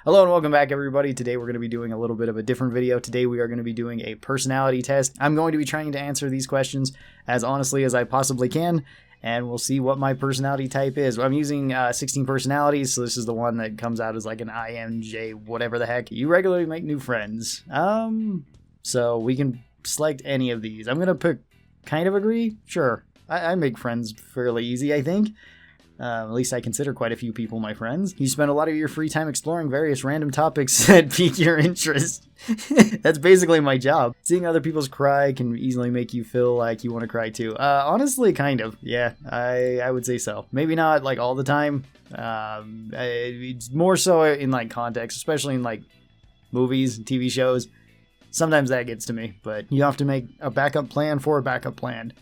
Hello and welcome back, everybody. Today we're going to be doing a little bit of a different video. Today we are going to be doing a personality test. I'm going to be trying to answer these questions as honestly as I possibly can, and we'll see what my personality type is. I'm using 16 personalities, so this is the one that comes out as like an INJ, whatever the heck. You regularly make new friends. So we can select any of these. I'm going to pick kind of agree. Sure. I make friends fairly easy, I think. At least I consider quite a few people my friends. You spend a lot of your free time exploring various random topics that pique your interest. That's basically my job. Seeing other people's cry can easily make you feel like you want to cry too. Honestly, kind of. Yeah, I would say so. Maybe not like all the time. It's more so in like context, especially in like movies and TV shows. Sometimes that gets to me, but you have to make a backup plan for a backup plan.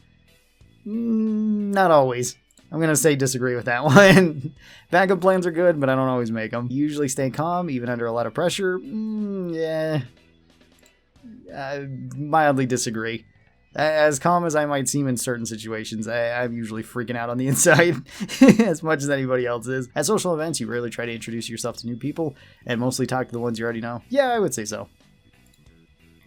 Not always. I'm going to say disagree with that one. Backup plans are good, but I don't always make them. Usually stay calm, even under a lot of pressure. Yeah. Mildly disagree. As calm as I might seem in certain situations, I'm usually freaking out on the inside as much as anybody else is. At social events, you rarely try to introduce yourself to new people and mostly talk to the ones you already know. Yeah, I would say so.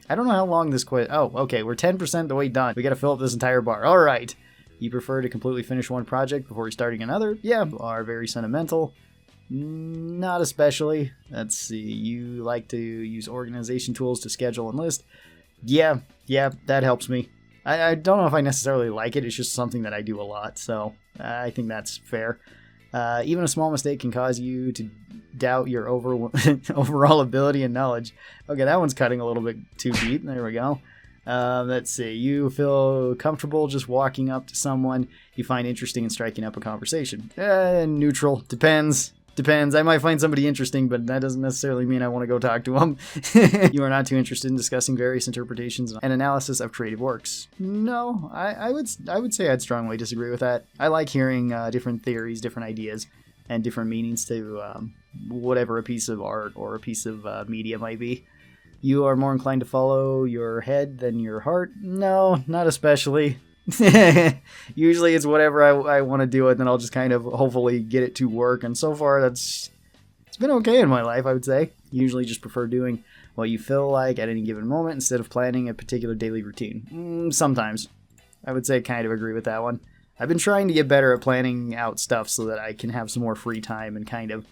I don't know how long this quiz... Oh, okay, we're 10% the way done. We got to fill up this entire bar. All right. You prefer to completely finish one project before starting another? Yeah. Are very sentimental? Not especially. Let's see. You like to use organization tools to schedule and list? Yeah, that helps me. I don't know if I necessarily like it. It's just something that I do a lot, so I think that's fair. Even a small mistake can cause you to doubt your overall ability and knowledge. Okay, that one's cutting a little bit too deep. There we go. Let's see. You feel comfortable just walking up to someone you find interesting and striking up a conversation. Neutral. Depends. I might find somebody interesting, but that doesn't necessarily mean I want to go talk to them. You are not too interested in discussing various interpretations and analysis of creative works. No, I would say I'd strongly disagree with that. I like hearing different theories, different ideas, and different meanings to whatever a piece of art or a piece of media might be. You are more inclined to follow your head than your heart? No, not especially. Usually it's whatever I want to do, and then I'll just kind of hopefully get it to work. And so far, it's been okay in my life, I would say. Usually just prefer doing what you feel like at any given moment instead of planning a particular daily routine. Sometimes. I would say kind of agree with that one. I've been trying to get better at planning out stuff so that I can have some more free time and kind of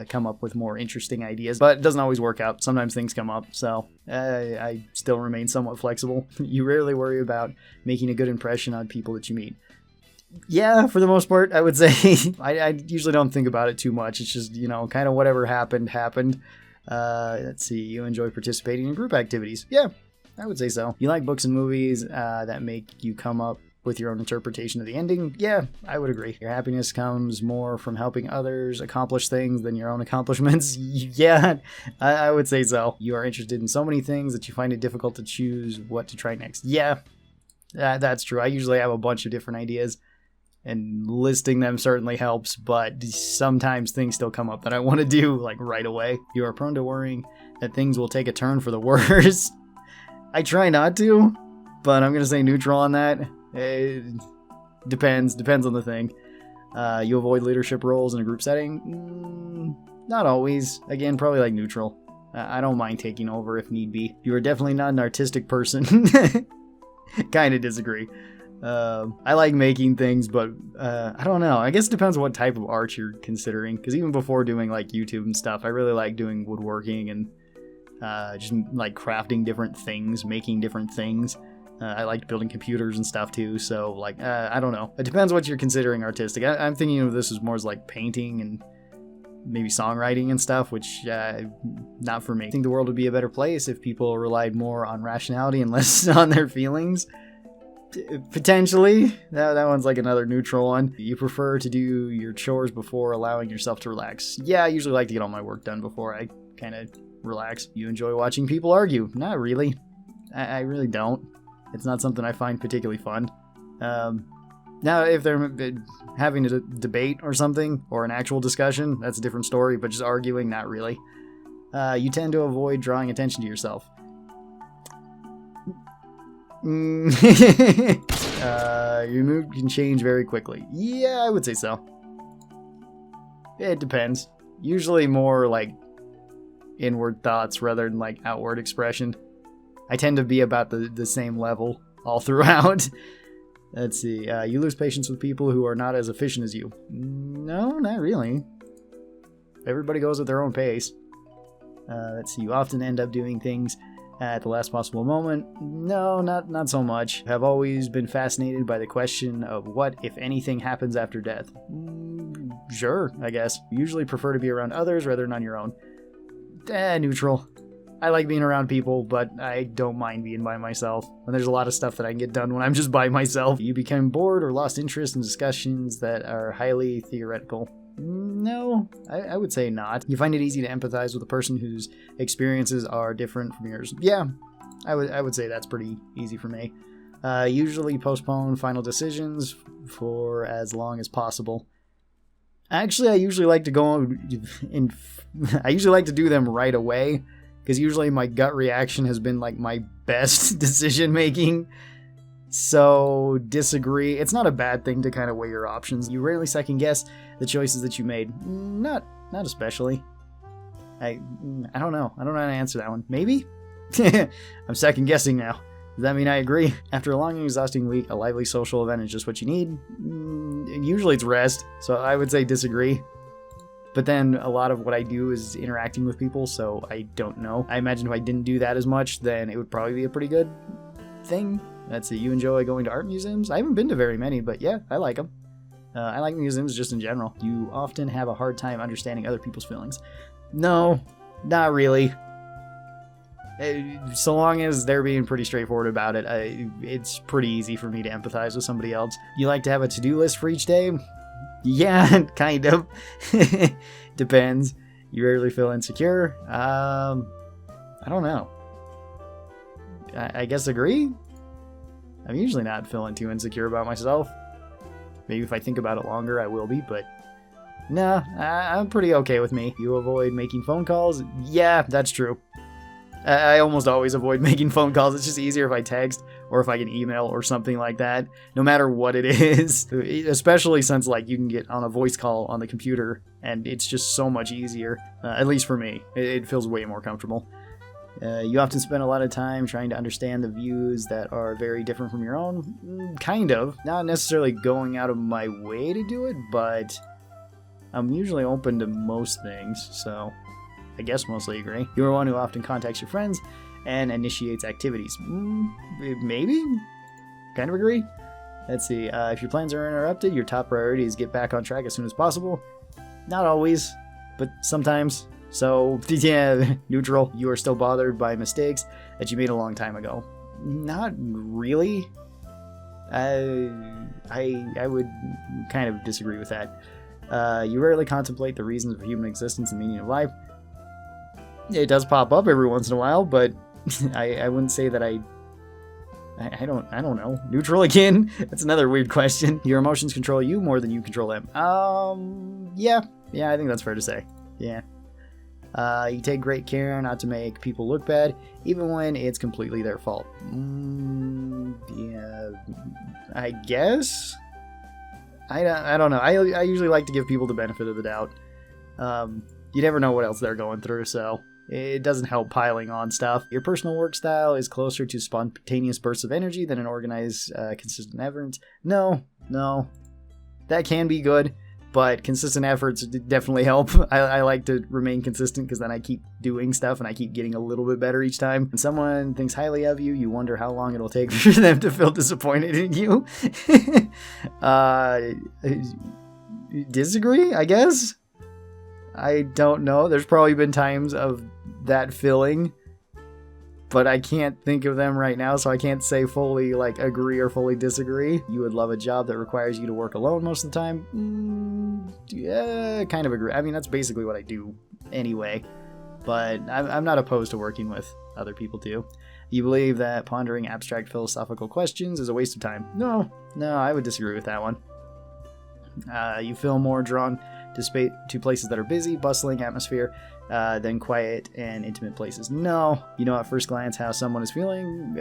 come up with more interesting ideas, but it doesn't always work out. Sometimes things come up, so I still remain somewhat flexible. You rarely worry about making a good impression on people that you meet. Yeah, for the most part, I would say. I usually don't think about it too much. It's just, kind of whatever happened. Let's see. You enjoy participating in group activities. Yeah, I would say so. You like books and movies that make you come up with your own interpretation of the ending? Yeah, I would agree. Your happiness comes more from helping others accomplish things than your own accomplishments? Yeah, I would say so. You are interested in so many things that you find it difficult to choose what to try next. Yeah, that's true. I usually have a bunch of different ideas, and listing them certainly helps, but sometimes things still come up that I want to do like right away. You are prone to worrying that things will take a turn for the worse. I try not to, but I'm going to say neutral on that. It depends on the thing. You avoid leadership roles in a group setting? Not always. Again, probably like neutral. I don't mind taking over if need be. You are definitely not an artistic person. Kind of disagree. I like making things, but I don't know. I guess it depends what type of art you're considering. Because even before doing like YouTube and stuff, I really like doing woodworking and just like crafting different things, making different things. I liked building computers and stuff too, so like, I don't know. It depends what you're considering artistic. I'm thinking of this as more as like painting and maybe songwriting and stuff, which, not for me. I think the world would be a better place if people relied more on rationality and less on their feelings. Potentially. That one's like another neutral one. You prefer to do your chores before allowing yourself to relax? Yeah, I usually like to get all my work done before I kind of relax. You enjoy watching people argue? Not really. I really don't. It's not something I find particularly fun. Now, if they're having a debate or something, or an actual discussion, that's a different story, but just arguing, not really. You tend to avoid drawing attention to yourself. Your mood can change very quickly. Yeah, I would say so. It depends. Usually more like inward thoughts rather than like outward expression. I tend to be about the same level all throughout. Let's see. You lose patience with people who are not as efficient as you. No, not really. Everybody goes at their own pace. Let's see. You often end up doing things at the last possible moment. No, not so much. Have always been fascinated by the question of what, if anything, happens after death. Sure, I guess. Usually prefer to be around others rather than on your own. Neutral. I like being around people, but I don't mind being by myself. And there's a lot of stuff that I can get done when I'm just by myself. You become bored or lost interest in discussions that are highly theoretical. No, I would say not. You find it easy to empathize with a person whose experiences are different from yours. Yeah, I would say that's pretty easy for me. Usually postpone final decisions for as long as possible. Actually, I usually like to I usually like to do them right away, because usually my gut reaction has been like my best decision making. So disagree. It's not a bad thing to kind of weigh your options. You rarely second guess the choices that you made. Not especially. I don't know. I don't know how to answer that one. Maybe? I'm second guessing now. Does that mean I agree? After a long and exhausting week, a lively social event is just what you need. Usually it's rest, so I would say disagree. But then a lot of what I do is interacting with people, so I don't know. I imagine if I didn't do that as much, then it would probably be a pretty good thing. Let's see, you enjoy going to art museums? I haven't been to very many, but yeah, I like them. I like museums just in general. You often have a hard time understanding other people's feelings. No, not really. So long as they're being pretty straightforward about it, it's pretty easy for me to empathize with somebody else. You like to have a to-do list for each day? Yeah, kind of. Depends. You rarely feel insecure? I don't know. I guess agree? I'm usually not feeling too insecure about myself. Maybe if I think about it longer, I will be, but nah, I'm pretty okay with me. You avoid making phone calls? Yeah, that's true. I almost always avoid making phone calls. It's just easier if I text or if I can email or something like that, no matter what it is. Especially since like you can get on a voice call on the computer and it's just so much easier. At least for me, it feels way more comfortable. You often spend a lot of time trying to understand the views that are very different from your own. Kind of. Not necessarily going out of my way to do it, but I'm usually open to most things, so I guess mostly agree. You're one who often contacts your friends and initiates activities. Maybe? Kind of agree. Let's see. If your plans are interrupted, your top priority is get back on track as soon as possible. Not always, but sometimes. So, yeah, neutral. You are still bothered by mistakes that you made a long time ago. Not really. I would kind of disagree with that. You rarely contemplate the reasons of human existence and meaning of life. It does pop up every once in a while, but I wouldn't say that I don't know. Neutral again? That's another weird question. Your emotions control you more than you control them. Yeah, I think that's fair to say. Yeah. You take great care not to make people look bad, even when it's completely their fault. Yeah, I guess? I don't know. I usually like to give people the benefit of the doubt. You never know what else they're going through, so it doesn't help piling on stuff. Your personal work style is closer to spontaneous bursts of energy than an organized, consistent effort. No. That can be good, but consistent efforts definitely help. I like to remain consistent because then I keep doing stuff and I keep getting a little bit better each time. When someone thinks highly of you, you wonder how long it'll take for them to feel disappointed in you. Disagree, I guess? I don't know. There's probably been times of that feeling, but I can't think of them right now, so I can't say fully like agree or fully disagree. You would love a job that requires you to work alone most of the time? Yeah, kind of agree. I mean, that's basically what I do anyway, but I'm not opposed to working with other people too. You believe that pondering abstract philosophical questions is a waste of time? No, I would disagree with that one. You feel more drawn to places that are busy, bustling atmosphere than quiet and intimate places. No. You know at first glance how someone is feeling?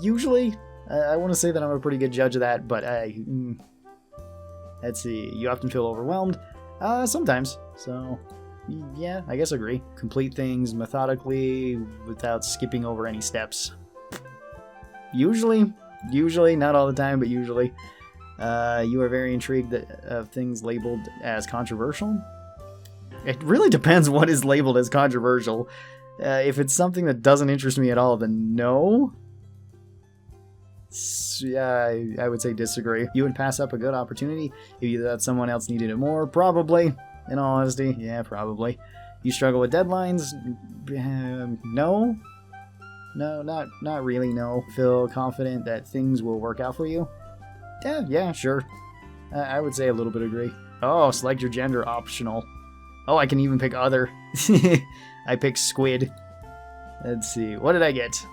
Usually. I want to say that I'm a pretty good judge of that, but let's see. You often feel overwhelmed? Sometimes. So, Yeah, I guess agree. Complete things methodically without skipping over any steps. Usually, not all the time, but usually. You are very intrigued of things labeled as controversial. It really depends what is labeled as controversial. If it's something that doesn't interest me at all, then no. Yeah, I would say disagree. You would pass up a good opportunity if you thought someone else needed it more. Probably. In all honesty, yeah, probably. You struggle with deadlines? No. No, not really, no. Feel confident that things will work out for you? Yeah, sure. I would say a little bit agree. Oh, select your gender, optional. Oh, I can even pick other. I picked squid. Let's see, what did I get?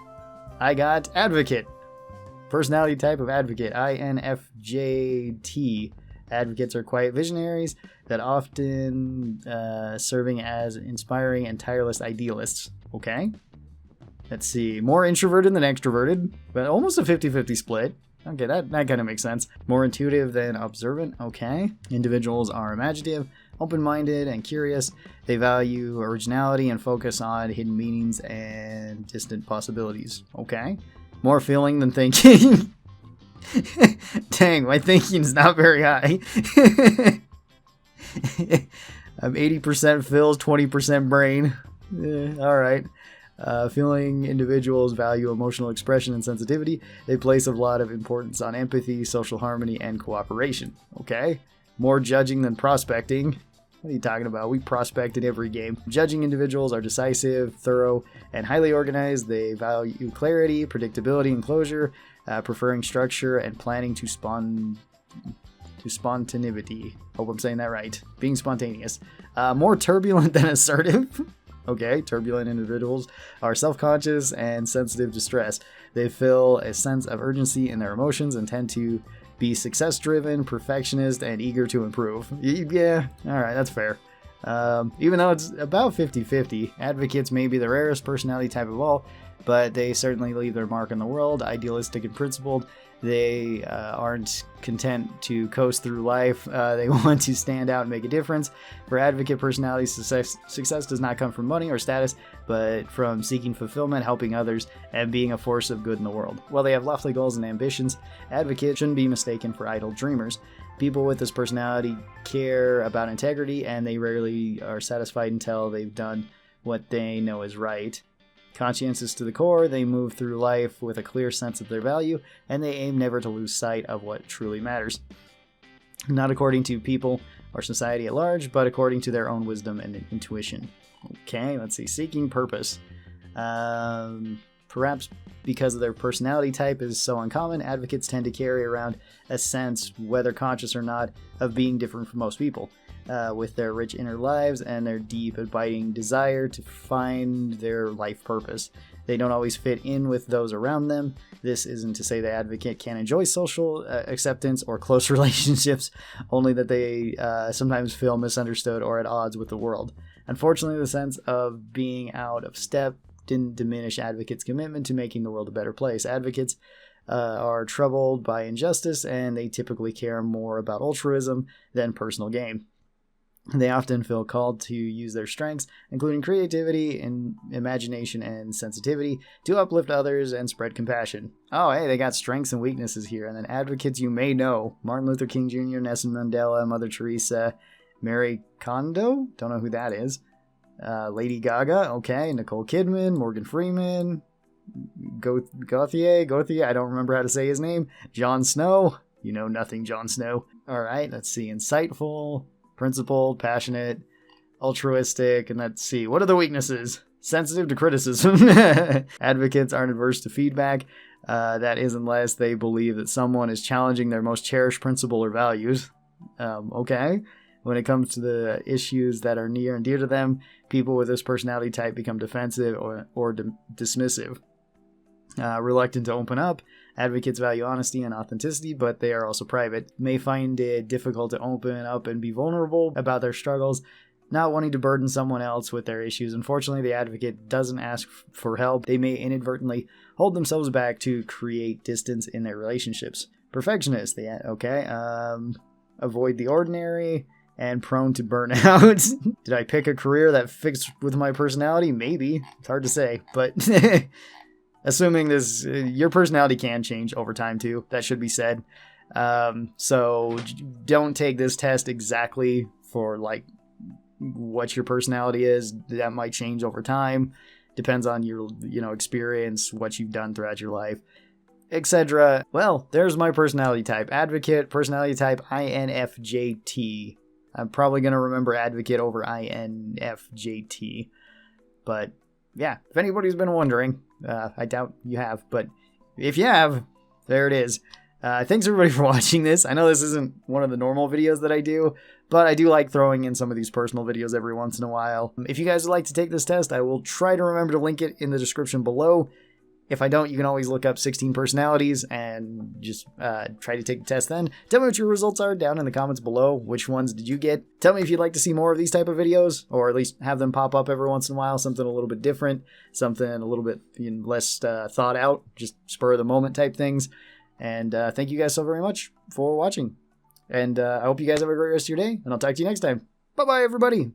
I got advocate. Personality type of advocate, INFJT. Advocates are quiet visionaries that often serving as inspiring and tireless idealists. Okay. Let's see. More introverted than extroverted, but almost a 50-50 split. Okay, that kind of makes sense. More intuitive than observant. Okay. Individuals are imaginative, open-minded, and curious. They value originality and focus on hidden meanings and distant possibilities. Okay. More feeling than thinking. Dang, my thinking's not very high. I'm 80% feels, 20% brain. Alright. Feeling individuals value emotional expression and sensitivity. They place a lot of importance on empathy, social harmony, and cooperation. Okay. More judging than prospecting. What are you talking about? We prospect in every game. Judging individuals are decisive, thorough, and highly organized. They value clarity, predictability, and closure, preferring structure and planning to spontaneity. Hope I'm saying that right. Being spontaneous. More turbulent than assertive. Okay, turbulent individuals are self-conscious and sensitive to stress. They feel a sense of urgency in their emotions and tend to be success-driven, perfectionist, and eager to improve. Yeah, alright, that's fair. Even though it's about 50-50, advocates may be the rarest personality type of all, but they certainly leave their mark on the world. Idealistic and principled, they aren't content to coast through life. They want to stand out and make a difference. For advocate personalities, success does not come from money or status, but from seeking fulfillment, helping others, and being a force of good in the world. While they have lofty goals and ambitions, advocates shouldn't be mistaken for idle dreamers. People with this personality care about integrity, and they rarely are satisfied until they've done what they know is right. Conscientious to the core, they move through life with a clear sense of their value, and they aim never to lose sight of what truly matters. Not according to people or society at large, but according to their own wisdom and intuition. Okay, let's see. Seeking purpose. Perhaps because of their personality type is so uncommon, advocates tend to carry around a sense, whether conscious or not, of being different from most people. With their rich inner lives and their deep, abiding desire to find their life purpose. They don't always fit in with those around them. This isn't to say the advocate can't enjoy social acceptance or close relationships, only that they sometimes feel misunderstood or at odds with the world. Unfortunately, the sense of being out of step didn't diminish advocates' commitment to making the world a better place. Advocates are troubled by injustice, and they typically care more about altruism than personal gain. They often feel called to use their strengths, including creativity and imagination and sensitivity, to uplift others and spread compassion. Oh, hey, they got strengths and weaknesses here. And then advocates you may know: Martin Luther King Jr., Nelson Mandela, Mother Teresa, Mary Kondo, don't know who that is. Lady Gaga, okay, Nicole Kidman, Morgan Freeman, Gauthier, I don't remember how to say his name. Jon Snow, you know nothing, Jon Snow. Alright, let's see, insightful, principled, passionate, altruistic, and let's see, what are the weaknesses? Sensitive to criticism. Advocates aren't adverse to feedback. That is unless they believe that someone is challenging their most cherished principle or values. Okay. When it comes to the issues that are near and dear to them, people with this personality type become defensive or dismissive. Reluctant to open up, advocates value honesty and authenticity, but they are also private. May find it difficult to open up and be vulnerable about their struggles, not wanting to burden someone else with their issues. Unfortunately, the advocate doesn't ask for help. They may inadvertently hold themselves back to create distance in their relationships. Perfectionist, avoid the ordinary. and prone to burnout. Did I pick a career that fits with my personality? Maybe. It's hard to say, but assuming this, your personality can change over time too. That should be said. So don't take this test exactly for like what your personality is. That might change over time. Depends on your, experience, what you've done throughout your life, etc. Well, there's my personality type. Advocate, personality type INFJT. I'm probably going to remember advocate over INFJT. But yeah, if anybody's been wondering, I doubt you have, but if you have, there it is. Thanks everybody for watching this. I know this isn't one of the normal videos that I do, but I do like throwing in some of these personal videos every once in a while. If you guys would like to take this test, I will try to remember to link it in the description below. If I don't, you can always look up 16 personalities and just try to take the test then. Tell me what your results are down in the comments below. Which ones did you get? Tell me if you'd like to see more of these type of videos, or at least have them pop up every once in a while. Something a little bit different, something a little bit less thought out, just spur of the moment type things. And thank you guys so very much for watching. And I hope you guys have a great rest of your day, and I'll talk to you next time. Bye-bye, everybody!